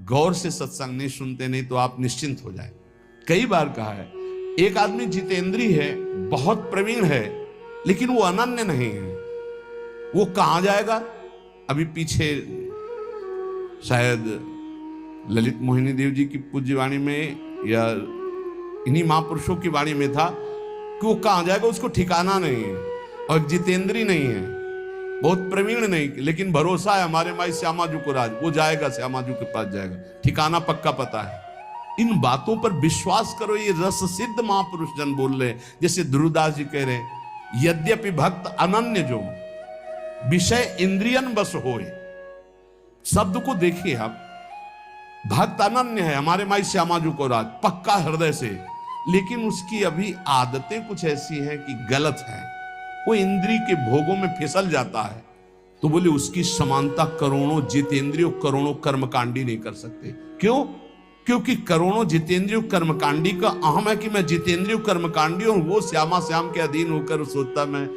गौर से सत्संग नहीं सुनते, नहीं तो आप निश्चिंत हो जाए। कई बार कहा है, एक आदमी जितेंद्री है, बहुत प्रवीण है, लेकिन वो अनन्य नहीं है। वो कहां जाएगा? अभी पीछे शायद ललित मोहिनी देव जी की पूज्य वाणी में या इन्हीं महापुरुषों की वाणी में था कि वो कहां जाएगा उसको ठिकाना नहीं है, और जितेंद्री नहीं है, बहुत प्रवीण नहीं, लेकिन भरोसा है हमारे माई श्यामा जी को राज, वो जाएगा, श्यामा जी के पास जाएगा, ठिकाना पक्का पता है। इन बातों पर विश्वास करो, ये रस सिद्ध महापुरुष जन बोल रहे। जैसे ध्रुवदास जी कह रहे, यद्यपि भक्त अनन्य जो विषय इंद्रियन बस होए। शब्द को देखिए आप, भक्त अनन्य है हमारे माई श्यामा जी को राज, पक्का हृदय से, लेकिन उसकी अभी आदतें कुछ ऐसी हैं कि गलत हैं, वो इंद्री के भोगों में फिसल जाता है। तो बोले उसकी समानता करोड़ों जितेंद्रियों करोड़ों कर्मकांडी नहीं कर सकते। क्यों? क्योंकि करोड़ों जितेंद्रियों कर्मकांडी का अहम है कि मैं जितेंद्रियों कर्मकांडी हूं, वो श्यामा श्याम के अधीन होकर सोचता मैं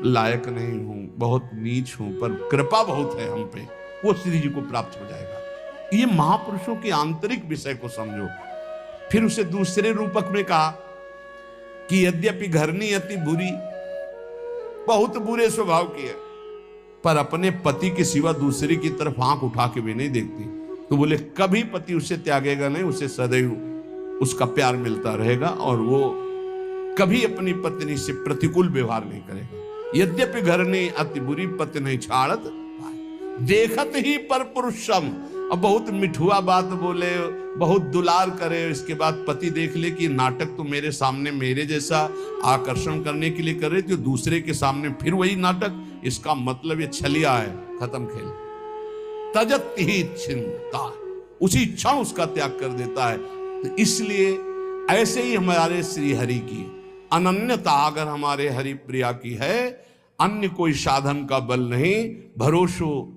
लायक नहीं हूं, बहुत नीच हूं, पर कृपा बहुत है हम पे, वो श्री जी को प्राप्त हो जाएगा। ये महापुरुषों के आंतरिक विषय को समझो। फिर उसे दूसरे रूपक में कहा कि यद्यपि घरनी अति बुरी, बहुत बुरे स्वभाव की है, पर अपने पति के सिवा दूसरे की तरफ आंख उठा के भी नहीं देखती। तो बोले कभी पति उसे त्यागेगा नहीं, उसे सदैव उसका प्यार मिलता रहेगा और वो कभी अपनी पत्नी से प्रतिकूल व्यवहार नहीं करेगा। यद्यपि घरनी अति बुरी, पति नहीं छाड़त देखत ही पर पुरुषम। अब बहुत मिठुआ बात बोले, बहुत दुलार करे, इसके बाद पति देख ले कि नाटक तो मेरे सामने मेरे जैसा आकर्षण करने के लिए कर रहे थे, दूसरे के सामने फिर वही नाटक, इसका मतलब ये छलिया है, खत्म खेल। तजत ही चिंता, उसी क्षण उसका त्याग कर देता है। तो इसलिए ऐसे ही हमारे श्री हरि की अनन्यता अगर हमारे हरि प्रिया की है, अन्य कोई साधन का बल नहीं, भरोसो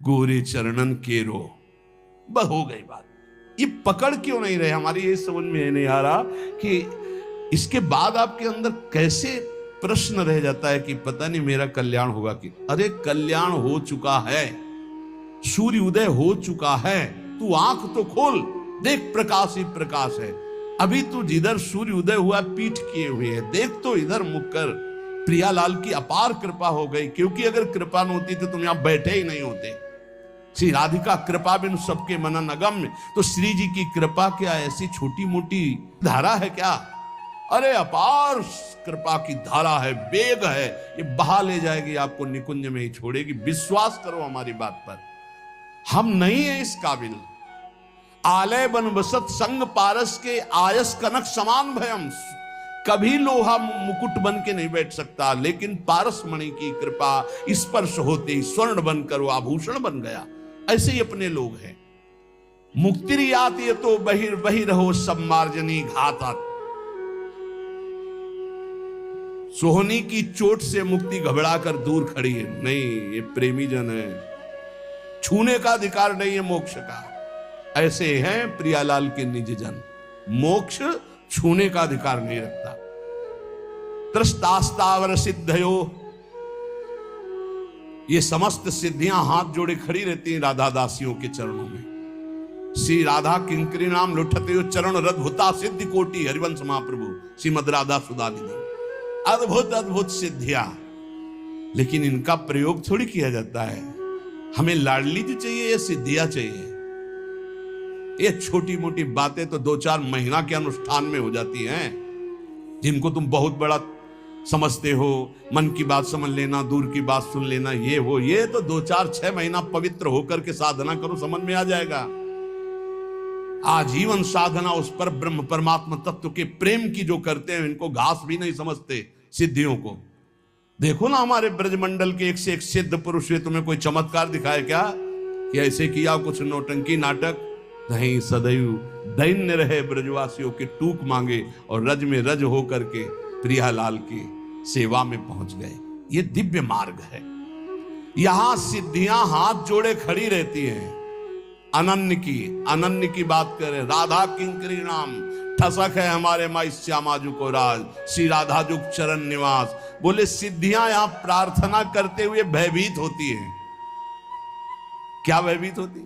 गोरे चरणन केरो। बस हो गई बात। ये पकड़ क्यों नहीं रहे हमारी, ये समझ में नहीं आ रहा कि इसके बाद आपके अंदर कैसे प्रश्न रह जाता है कि पता नहीं मेरा कल्याण होगा कि, अरे कल्याण हो चुका है, सूर्य उदय हो चुका है, तू आंख तो खोल, देख प्रकाश ही प्रकाश है। अभी तू जिधर सूर्य उदय हुआ पीठ किए हुए है, देख तो इधर मुख कर। प्रियालाल की अपार कृपा हो गई, क्योंकि अगर कृपा न होती तो तुम यहां बैठे ही नहीं होते। श्री राधिका कृपा बिन सबके मनन अगम्य। तो श्री जी की कृपा क्या ऐसी छोटी मोटी धारा है क्या? अरे अपार कृपा की धारा है, वेग है, ये बहा ले जाएगी, आपको निकुंज में ही छोड़ेगी। विश्वास करो हमारी बात पर, हम नहीं है इस काबिल। आलय बन बसत संग पारस के आयस कनक समान भयम। कभी लोहा मुकुट बन के नहीं बैठ सकता, लेकिन पारस मणि की कृपा स्पर्श होते ही स्वर्ण बनकर वो आभूषण बन गया। ऐसे ही अपने लोग हैं। मुक्तिरियात ये तो बहिरहो सब मार्जनी घातात। सोहनी की चोट से मुक्ति घबरा कर दूर खड़ी है, नहीं ये प्रेमी जन है, छूने का अधिकार नहीं है मोक्ष का। ऐसे हैं प्रियालाल के निज जन, मोक्ष छूने का अधिकार नहीं रखता। त्रस्तास्तावर सिद्धयो, ये समस्त सिद्धियां हाथ जोड़े खड़ी रहती हैं राधा दासियों के चरणों में। श्री राधा किंकरी नाम लुठते चरण रद्भुता सिद्धि कोटि। हरिवंश महाप्रभु श्रीमद राधा सुधानिधि, अद्भुत अद्भुत सिद्धियां, लेकिन इनका प्रयोग थोड़ी किया जाता है। हमें लाडली जी चाहिए या सिद्धियां चाहिए? ये छोटी मोटी बातें तो 2-4 महीना के अनुष्ठान में हो जाती हैं, जिनको तुम बहुत बड़ा समझते हो। मन की बात समझ लेना, दूर की बात सुन लेना, ये हो, ये तो 2-4-6 महीना पवित्र होकर के साधना करो, समझ में आ जाएगा। आजीवन साधना उस पर ब्रह्म परमात्मा तत्व के प्रेम की जो करते हैं, इनको घास भी नहीं समझते सिद्धियों को। देखो ना हमारे ब्रजमंडल के एक से एक सिद्ध पुरुष हुए, तुम्हें कोई चमत्कार दिखाए क्या कि ऐसे किया कुछ नौटंकी नाटक? नहीं, सदैव दैन्य रहे ब्रजवासियों के टूक मांगे और रज में रज हो करके प्रियालाल की सेवा में पहुंच गए। ये दिव्य मार्ग है। यहां सिद्धियां हाथ जोड़े खड़ी रहती हैं। अनन्य की बात करें, राधा किंकरी नाम ठसक है हमारे माई श्यामाजू को राज, श्री राधा जुग चरण निवास। बोले सिद्धियां यहां प्रार्थना करते हुए भयभीत होती हैं। क्या भयभीत होती?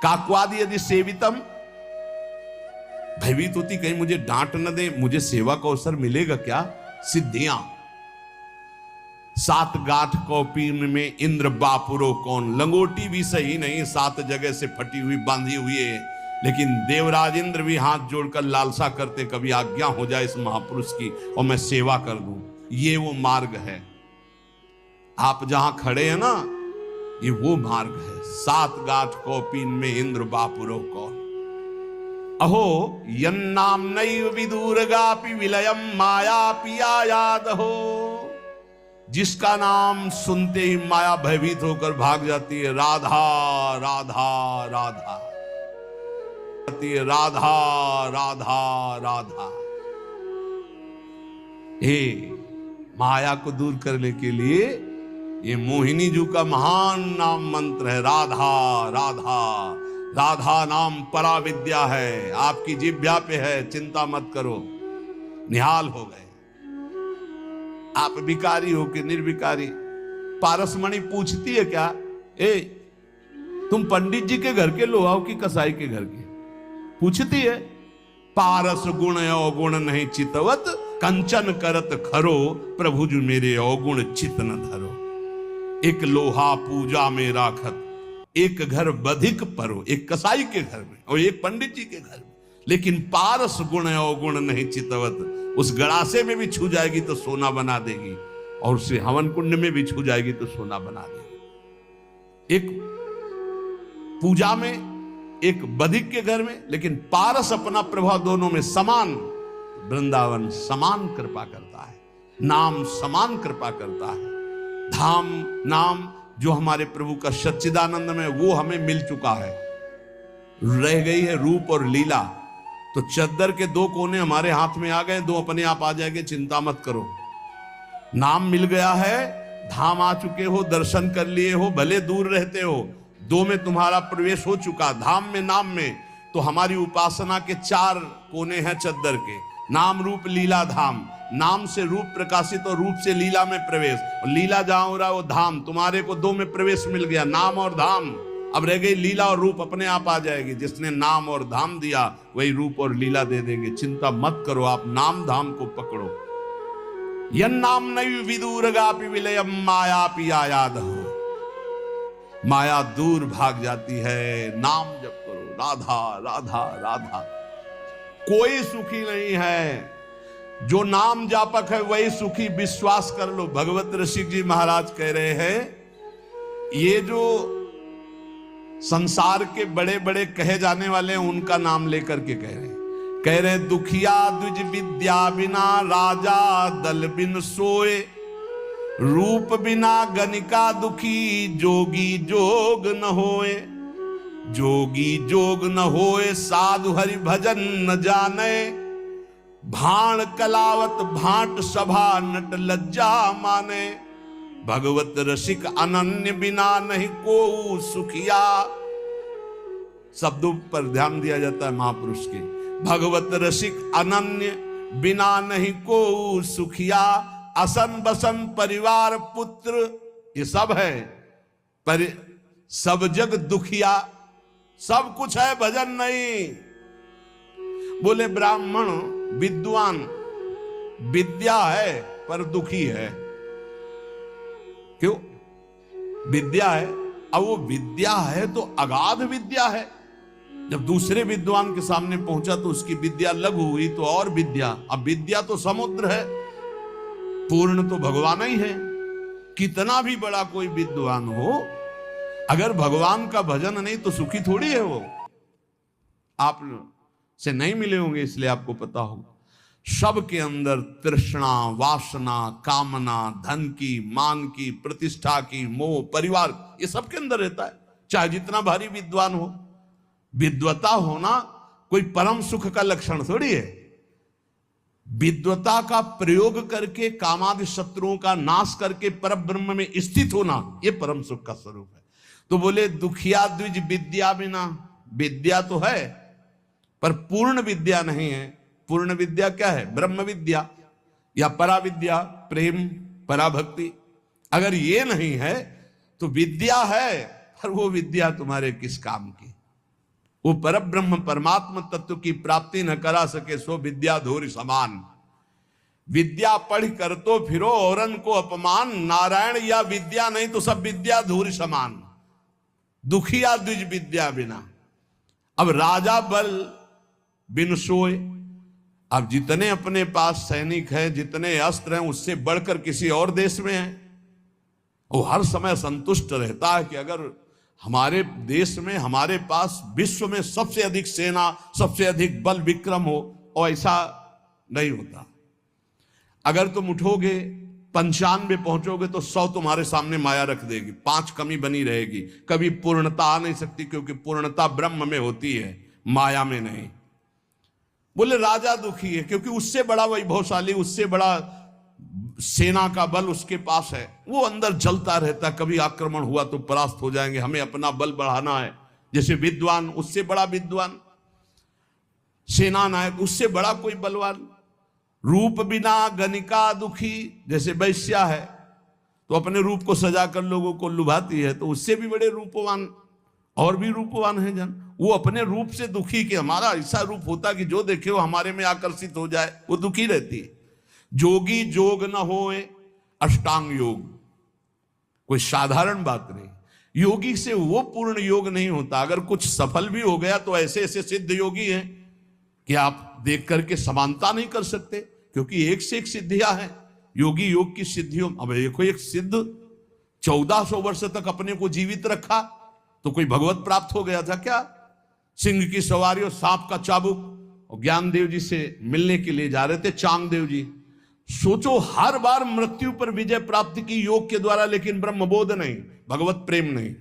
काक्वाद यदि सेवितम, भयभीत होती कहीं मुझे डांट न दे, मुझे सेवा का अवसर मिलेगा क्या। सिद्धियां, 7 गांठ कौपीन में इंद्र बापुरो कौन, लंगोटी भी सही नहीं 7 जगह से फटी हुई बांधी हुई है, लेकिन देवराज इंद्र भी हाथ जोड़कर लालसा करते कभी आज्ञा हो जाए इस महापुरुष की और मैं सेवा कर दूं। ये वो मार्ग है, आप जहां खड़े हैं ना, ये वो मार्ग है। 7 गांठ कौपीन में इंद्र बापुरो कौन, अहो यन्नाम नैव विदूरगापि विलयम माया पिया याद हो, जिसका नाम सुनते ही माया भयभीत होकर भाग जाती है। राधा राधा राधा, राधा राधा राधा। हे, माया को दूर करने के लिए ये मोहिनी जी का महान नाम मंत्र है, राधा राधा। राधा नाम परा विद्या है, आपकी जिह्वा पे है, चिंता मत करो। निहाल हो गए आप, भिखारी हो कि निर्भिकारी। पारसमणि पूछती है क्या, ए तुम पंडित जी के घर के लोहाओ की कसाई के घर के, पूछती है। पारस गुण अवगुण नहीं चितवत, कंचन करत खरो, प्रभु जो मेरे अवगुण चित न धरो। एक लोहा पूजा में राखत, एक घर बधिक परो, एक कसाई के घर में और एक पंडित जी के घर में, लेकिन पारस गुण अवगुण नहीं चितवत। उस गड़ासे में भी छू जाएगी तो सोना बना देगी, और उसे हवन कुंड में भी छू जाएगी तो सोना बना देगी। एक पूजा में, एक बधिक के घर में, लेकिन पारस अपना प्रभाव दोनों में समान। वृंदावन समान कृपा करता है, नाम समान कृपा करता है। धाम नाम जो हमारे प्रभु का सच्चिदानंद में, वो हमें मिल चुका है। रह गई है रूप और लीला। तो चद्दर के 2 कोने हमारे हाथ में आ गए, 2 अपने आप आ जाएंगे, चिंता मत करो। नाम मिल गया है, धाम आ चुके हो, दर्शन कर लिए हो, भले दूर रहते हो, 2 में तुम्हारा प्रवेश हो चुका, धाम में नाम में। तो हमारी उपासना के 4 कोने हैं चद्दर के, नाम रूप लीला धाम। नाम से रूप प्रकाशित और रूप से लीला में प्रवेश, और लीला जहां हो रहा है वो धाम। तुम्हारे को 2 में प्रवेश मिल गया, नाम और धाम। अब रह गई लीला और रूप, अपने आप आ जाएगी। जिसने नाम और धाम दिया वही रूप और लीला दे देंगे, चिंता मत करो, आप नाम धाम को पकड़ो। यन्नाम नैव विदूरगापि विलयम माया पिया याद हो, माया दूर भाग जाती है। नाम जप करो, राधा राधा राधा। कोई सुखी नहीं है, जो नाम जापक है वही सुखी, विश्वास कर लो। भगवत ऋषि जी महाराज कह रहे हैं, ये जो संसार के बड़े बड़े कहे जाने वाले हैं उनका नाम लेकर के कह रहे दुखिया द्विज विद्या बिना राजा दल बिन सोए, रूप बिना गणिका दुखी जोगी जोग न होए। जोगी जोग न होए साधु हरि भजन न जाने, भाण कलावत भाट सभा नट लज्जा माने। भगवत रसिक अनन्य बिना नहीं को सुखिया। शब्दों पर ध्यान दिया जाता है महापुरुष के। भगवत रसिक अनन्य बिना नहीं को सुखिया। असन बसन परिवार पुत्र ये सब है, पर सब जग दुखिया। सब कुछ है, भजन नहीं। बोले ब्राह्मण विद्वान, विद्या है पर दुखी है। क्यों? विद्या है, अब वो विद्या है तो अगाध विद्या है। जब दूसरे विद्वान के सामने पहुंचा तो उसकी विद्या लघु हुई तो और विद्या। अब विद्या तो समुद्र है, पूर्ण तो भगवान ही है। कितना भी बड़ा कोई विद्वान हो, अगर भगवान का भजन नहीं तो सुखी थोड़ी है वो। आप से नहीं मिले होंगे इसलिए आपको पता होगा। सबके अंदर तृष्णा, वासना, कामना, धन की, मान की, प्रतिष्ठा की, मोह, परिवार, ये सबके अंदर रहता है, चाहे जितना भारी विद्वान हो। विद्वता होना कोई परम सुख का लक्षण थोड़ी है। विद्वता का प्रयोग करके कामादि शत्रुओं का नाश करके परब्रह्म में स्थित होना, यह परम सुख का स्वरूप है। तो बोले दुखिया द्विज विद्या बिना, विद्या तो है पर पूर्ण विद्या नहीं है। पूर्ण विद्या क्या है? ब्रह्म विद्या या पराविद्या, प्रेम, पराभक्ति। अगर ये नहीं है तो विद्या है पर वो विद्या तुम्हारे किस काम की? वो परब्रह्म परमात्मा तत्व की प्राप्ति न करा सके सो विद्याधूर समान। विद्या पढ़ कर तो फिरो औरन को अपमान, नारायण या विद्या नहीं तो सब विद्याधूर समान। दुखिया द्विज विद्या बिना। अब राजा बल बिन सोए। अब जितने अपने पास सैनिक हैं, जितने अस्त्र हैं, उससे बढ़कर किसी और देश में है, वो हर समय संतुष्ट रहता है कि अगर हमारे देश में, हमारे पास विश्व में सबसे अधिक सेना, सबसे अधिक बल विक्रम हो, और ऐसा नहीं होता। अगर तुम उठोगे 95 पहुंचोगे तो 100 तुम्हारे सामने माया रख देगी, 5 कमी बनी रहेगी। कभी पूर्णता आ नहीं सकती, क्योंकि पूर्णता ब्रह्म में होती है, माया में नहीं। बोले राजा दुखी है क्योंकि उससे बड़ा वैभवशाली, उससे बड़ा सेना का बल उसके पास है, वो अंदर जलता रहता, कभी आक्रमण हुआ तो परास्त हो जाएंगे, हमें अपना बल बढ़ाना है। जैसे विद्वान, उससे बड़ा विद्वान, सेना नायक, उससे बड़ा कोई बलवान। रूप बिना गणिका दुखी, जैसे वैश्या है तो अपने रूप को सजाकर लोगों को लुभाती है, तो उससे भी बड़े रूपवान और भी रूपवान है जन, वो अपने रूप से दुखी, कि हमारा ऐसा रूप होता कि जो देखे वो हमारे में आकर्षित हो जाए, वो दुखी रहती है। जोगी जोग न होए अष्टांग योग, कोई साधारण बात नहीं। योगी से वो पूर्ण योग नहीं होता। अगर कुछ सफल भी हो गया तो ऐसे ऐसे सिद्ध योगी हैं कि आप देख करके समानता नहीं कर सकते, क्योंकि एक से एक सिद्धियां हैं योगी योग की सिद्धियों। अब देखो, एक सिद्ध 1400 वर्ष तक अपने को जीवित रखा तो कोई भगवत प्राप्त हो गया था क्या? सिंह की सवारी और सांप का चाबुक, और ज्ञानदेव जी से मिलने के लिए जा रहे थे चांगदेव जी। सोचो, हर बार मृत्यु पर विजय प्राप्ति की योग के द्वारा, लेकिन ब्रह्मबोध नहीं, भगवत प्रेम नहीं।